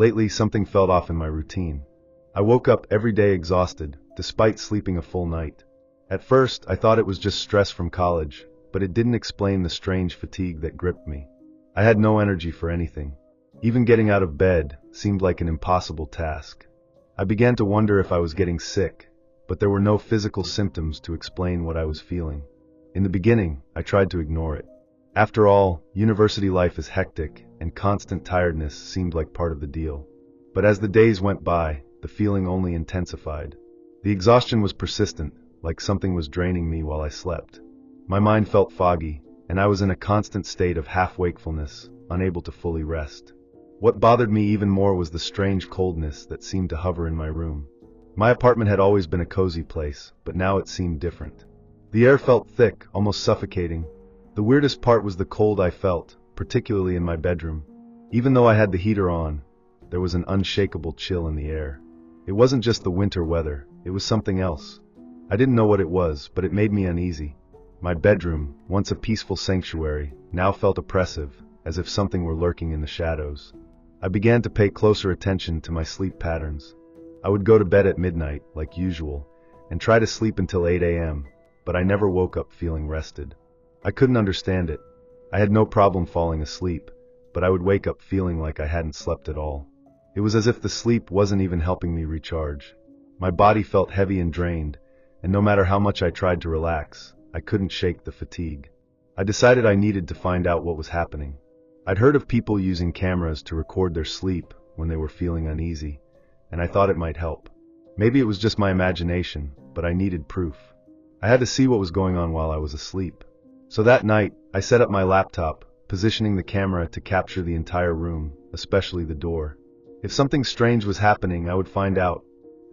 Lately, something felt off in my routine. I woke up every day exhausted, despite sleeping a full night. At first, I thought it was just stress from college, but it didn't explain the strange fatigue that gripped me. I had no energy for anything. Even getting out of bed seemed like an impossible task. I began to wonder if I was getting sick, but there were no physical symptoms to explain what I was feeling. In the beginning, I tried to ignore it. After all, university life is hectic, and constant tiredness seemed like part of the deal. But as the days went by, the feeling only intensified. The exhaustion was persistent, like something was draining me while I slept. My mind felt foggy, and I was in a constant state of half-wakefulness, unable to fully rest. What bothered me even more was the strange coldness that seemed to hover in my room. My apartment had always been a cozy place, but now it seemed different. The air felt thick, almost suffocating. The weirdest part was the cold I felt, particularly in my bedroom. Even though I had the heater on, there was an unshakable chill in the air. It wasn't just the winter weather, it was something else. I didn't know what it was, but it made me uneasy. My bedroom, once a peaceful sanctuary, now felt oppressive, as if something were lurking in the shadows. I began to pay closer attention to my sleep patterns. I would go to bed at midnight, like usual, and try to sleep until 8 a.m., but I never woke up feeling rested. I couldn't understand it. I had no problem falling asleep, but I would wake up feeling like I hadn't slept at all. It was as if the sleep wasn't even helping me recharge. My body felt heavy and drained, and no matter how much I tried to relax, I couldn't shake the fatigue. I decided I needed to find out what was happening. I'd heard of people using cameras to record their sleep when they were feeling uneasy, and I thought it might help. Maybe it was just my imagination, but I needed proof. I had to see what was going on while I was asleep. So that night, I set up my laptop, positioning the camera to capture the entire room, especially the door. If something strange was happening, I would find out.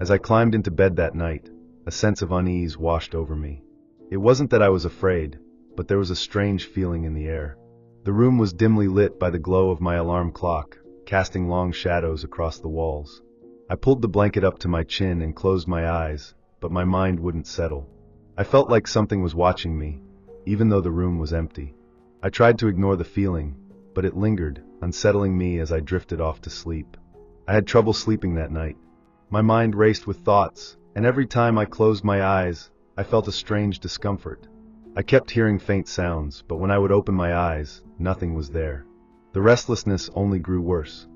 As I climbed into bed that night, a sense of unease washed over me. It wasn't that I was afraid, but there was a strange feeling in the air. The room was dimly lit by the glow of my alarm clock, casting long shadows across the walls. I pulled the blanket up to my chin and closed my eyes, but my mind wouldn't settle. I felt like something was watching me, even though the room was empty. I tried to ignore the feeling, but it lingered, unsettling me as I drifted off to sleep. I had trouble sleeping that night. My mind raced with thoughts, and every time I closed my eyes, I felt a strange discomfort. I kept hearing faint sounds, but when I would open my eyes, nothing was there. The restlessness only grew worse.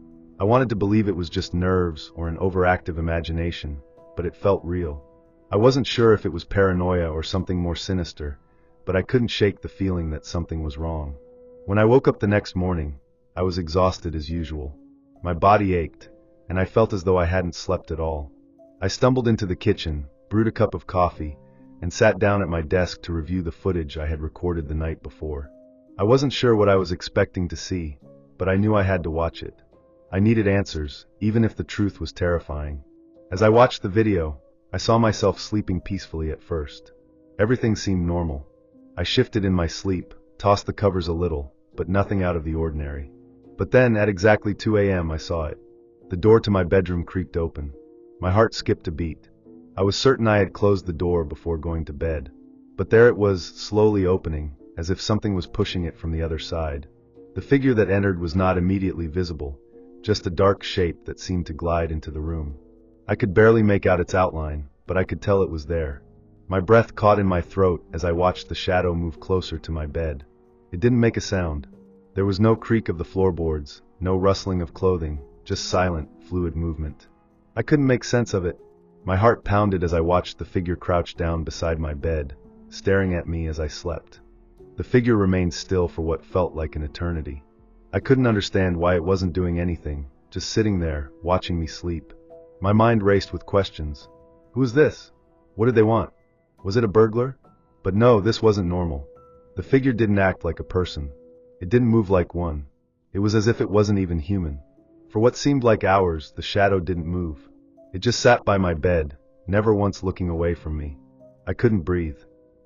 I wanted to believe it was just nerves or an overactive imagination, but it felt real. I wasn't sure if it was paranoia or something more sinister, but I couldn't shake the feeling that something was wrong. When I woke up the next morning, I was exhausted as usual. My body ached, and I felt as though I hadn't slept at all. I stumbled into the kitchen, brewed a cup of coffee, and sat down at my desk to review the footage I had recorded the night before. I wasn't sure what I was expecting to see, but I knew I had to watch it. I needed answers, even if the truth was terrifying. As I watched the video, I saw myself sleeping peacefully at first. Everything seemed normal. I shifted in my sleep, tossed the covers a little, but nothing out of the ordinary. But then, at exactly 2 a.m., I saw it. The door to my bedroom creaked open. My heart skipped a beat. I was certain I had closed the door before going to bed. But there it was, slowly opening, as if something was pushing it from the other side. The figure that entered was not immediately visible, just a dark shape that seemed to glide into the room. I could barely make out its outline, but I could tell it was there. My breath caught in my throat as I watched the shadow move closer to my bed. It didn't make a sound. There was no creak of the floorboards, no rustling of clothing, just silent, fluid movement. I couldn't make sense of it. My heart pounded as I watched the figure crouch down beside my bed, staring at me as I slept. The figure remained still for what felt like an eternity. I couldn't understand why it wasn't doing anything, just sitting there, watching me sleep. My mind raced with questions. Who was this? What did they want? Was it a burglar? But no, this wasn't normal. The figure didn't act like a person. It didn't move like one. It was as if it wasn't even human. For what seemed like hours, the shadow didn't move. It just sat by my bed, never once looking away from me. I couldn't breathe.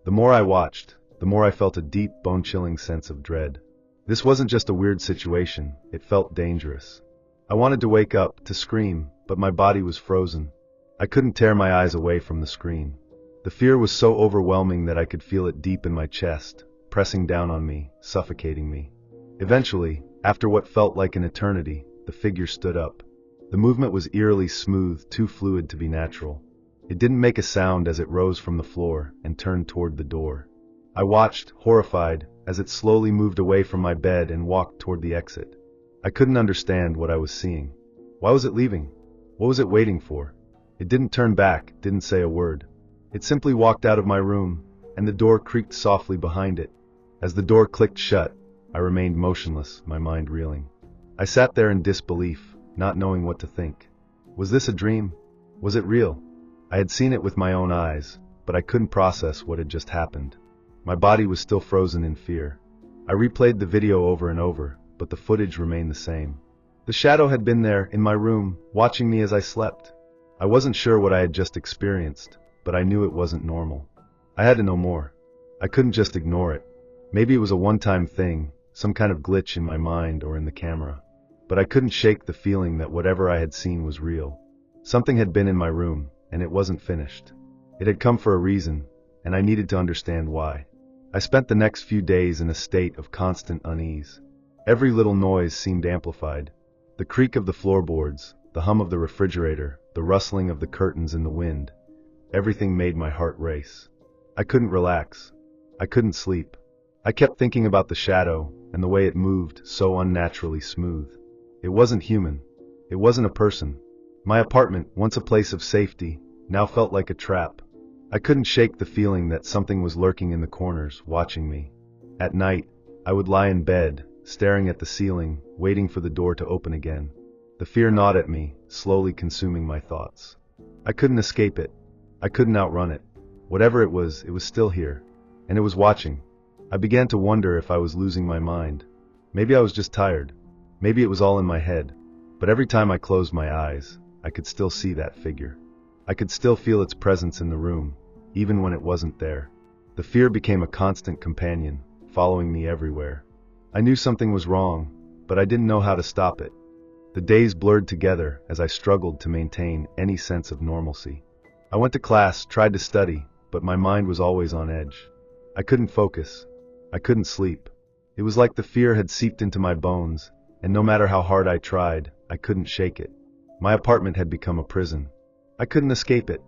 The more I watched, the more I felt a deep, bone-chilling sense of dread. This wasn't just a weird situation, it felt dangerous. I wanted to wake up, to scream, but my body was frozen. I couldn't tear my eyes away from the screen. The fear was so overwhelming that I could feel it deep in my chest, pressing down on me, suffocating me. Eventually, after what felt like an eternity, the figure stood up. The movement was eerily smooth, too fluid to be natural. It didn't make a sound as it rose from the floor and turned toward the door. I watched, horrified, as it slowly moved away from my bed and walked toward the exit. I couldn't understand what I was seeing. Why was it leaving? What was it waiting for? It didn't turn back, didn't say a word. It simply walked out of my room, and the door creaked softly behind it. As the door clicked shut, I remained motionless, my mind reeling. I sat there in disbelief, not knowing what to think. Was this a dream? Was it real? I had seen it with my own eyes, but I couldn't process what had just happened. My body was still frozen in fear. I replayed the video over and over, but the footage remained the same. The shadow had been there, in my room, watching me as I slept. I wasn't sure what I had just experienced, but I knew it wasn't normal. I had to know more. I couldn't just ignore it. Maybe it was a one-time thing, some kind of glitch in my mind or in the camera. But I couldn't shake the feeling that whatever I had seen was real. Something had been in my room, and it wasn't finished. It had come for a reason, and I needed to understand why. I spent the next few days in a state of constant unease. Every little noise seemed amplified. The creak of the floorboards, the hum of the refrigerator, the rustling of the curtains in the wind. Everything made my heart race. I couldn't relax. I couldn't sleep. I kept thinking about the shadow and the way it moved so unnaturally smooth. It wasn't human. It wasn't a person. My apartment, once a place of safety, now felt like a trap. I couldn't shake the feeling that something was lurking in the corners, watching me. At night, I would lie in bed, staring at the ceiling, waiting for the door to open again. The fear gnawed at me, slowly consuming my thoughts. I couldn't escape it. I couldn't outrun it. Whatever it was still here. And it was watching. I began to wonder if I was losing my mind. Maybe I was just tired. Maybe it was all in my head. But every time I closed my eyes, I could still see that figure. I could still feel its presence in the room, even when it wasn't there. The fear became a constant companion, following me everywhere. I knew something was wrong, but I didn't know how to stop it. The days blurred together as I struggled to maintain any sense of normalcy. I went to class, tried to study, but my mind was always on edge. I couldn't focus. I couldn't sleep. It was like the fear had seeped into my bones, and no matter how hard I tried, I couldn't shake it. My apartment had become a prison. I couldn't escape it.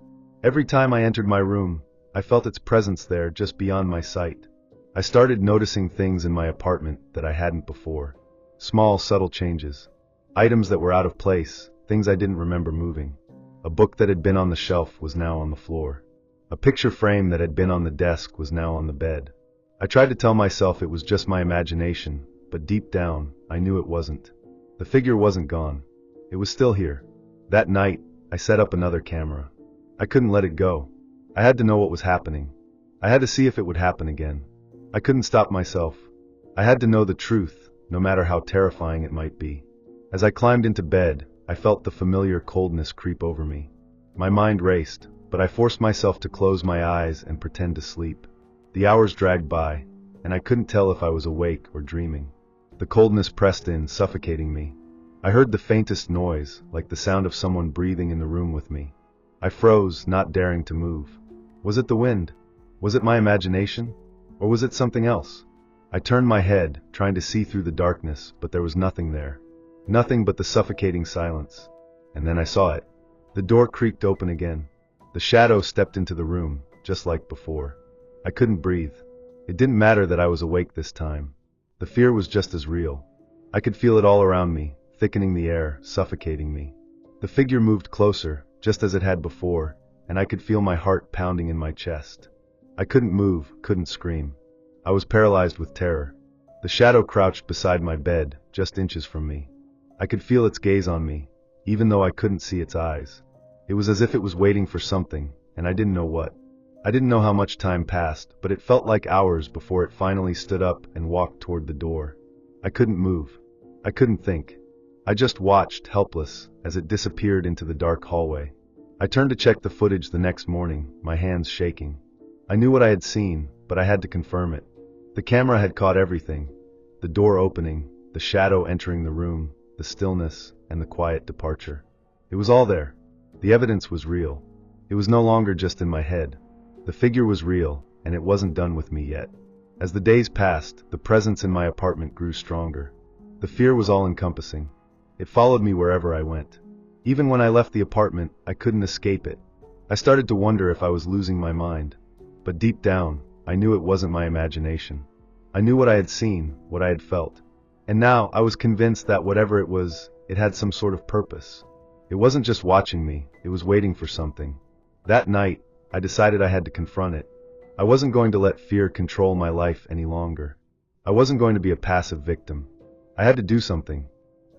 Every time I entered my room, I felt its presence there just beyond my sight. I started noticing things in my apartment that I hadn't before. Small, subtle changes. Items that were out of place, things I didn't remember moving. A book that had been on the shelf was now on the floor. A picture frame that had been on the desk was now on the bed. I tried to tell myself it was just my imagination, but deep down, I knew it wasn't. The figure wasn't gone. It was still here. That night, I set up another camera. I couldn't let it go. I had to know what was happening. I had to see if it would happen again. I couldn't stop myself. I had to know the truth, no matter how terrifying it might be. As I climbed into bed, I felt the familiar coldness creep over me. My mind raced, but I forced myself to close my eyes and pretend to sleep. The hours dragged by, and I couldn't tell if I was awake or dreaming. The coldness pressed in, suffocating me. I heard the faintest noise, like the sound of someone breathing in the room with me. I froze, not daring to move. Was it the wind? Was it my imagination? Or was it something else? I turned my head, trying to see through the darkness, but there was nothing there. Nothing but the suffocating silence. And then I saw it. The door creaked open again. The shadow stepped into the room, just like before. I couldn't breathe. It didn't matter that I was awake this time. The fear was just as real. I could feel it all around me, thickening the air, suffocating me. The figure moved closer, just as it had before, and I could feel my heart pounding in my chest. I couldn't move, couldn't scream. I was paralyzed with terror. The shadow crouched beside my bed, just inches from me. I could feel its gaze on me, even though I couldn't see its eyes. It was as if it was waiting for something, and I didn't know what. I didn't know how much time passed, but it felt like hours before it finally stood up and walked toward the door. I couldn't move. I couldn't think. I just watched, helpless, as it disappeared into the dark hallway. I turned to check the footage the next morning, my hands shaking. I knew what I had seen, but I had to confirm it. The camera had caught everything. The door opening, the shadow entering the room, the stillness, and the quiet departure. It was all there. The evidence was real. It was no longer just in my head. The figure was real, and it wasn't done with me yet. As the days passed, the presence in my apartment grew stronger. The fear was all-encompassing. It followed me wherever I went. Even when I left the apartment, I couldn't escape it. I started to wonder if I was losing my mind. But deep down, I knew it wasn't my imagination. I knew what I had seen, what I had felt. And now, I was convinced that whatever it was, it had some sort of purpose. It wasn't just watching me, it was waiting for something. That night, I decided I had to confront it. I wasn't going to let fear control my life any longer. I wasn't going to be a passive victim. I had to do something.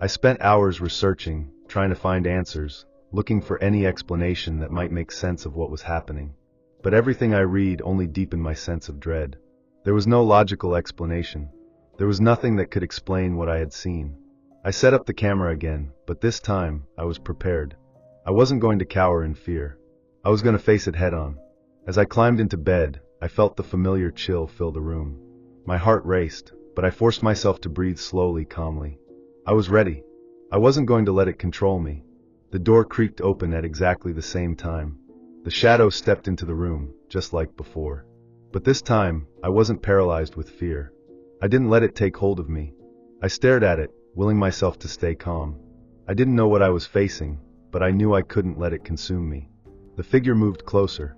I spent hours researching, trying to find answers, looking for any explanation that might make sense of what was happening. But everything I read only deepened my sense of dread. There was no logical explanation. There was nothing that could explain what I had seen. I set up the camera again, but this time, I was prepared. I wasn't going to cower in fear. I was going to face it head on. As I climbed into bed, I felt the familiar chill fill the room. My heart raced, but I forced myself to breathe slowly, calmly. I was ready. I wasn't going to let it control me. The door creaked open at exactly the same time. The shadow stepped into the room, just like before. But this time, I wasn't paralyzed with fear. I didn't let it take hold of me. I stared at it, willing myself to stay calm. I didn't know what I was facing, but I knew I couldn't let it consume me. The figure moved closer.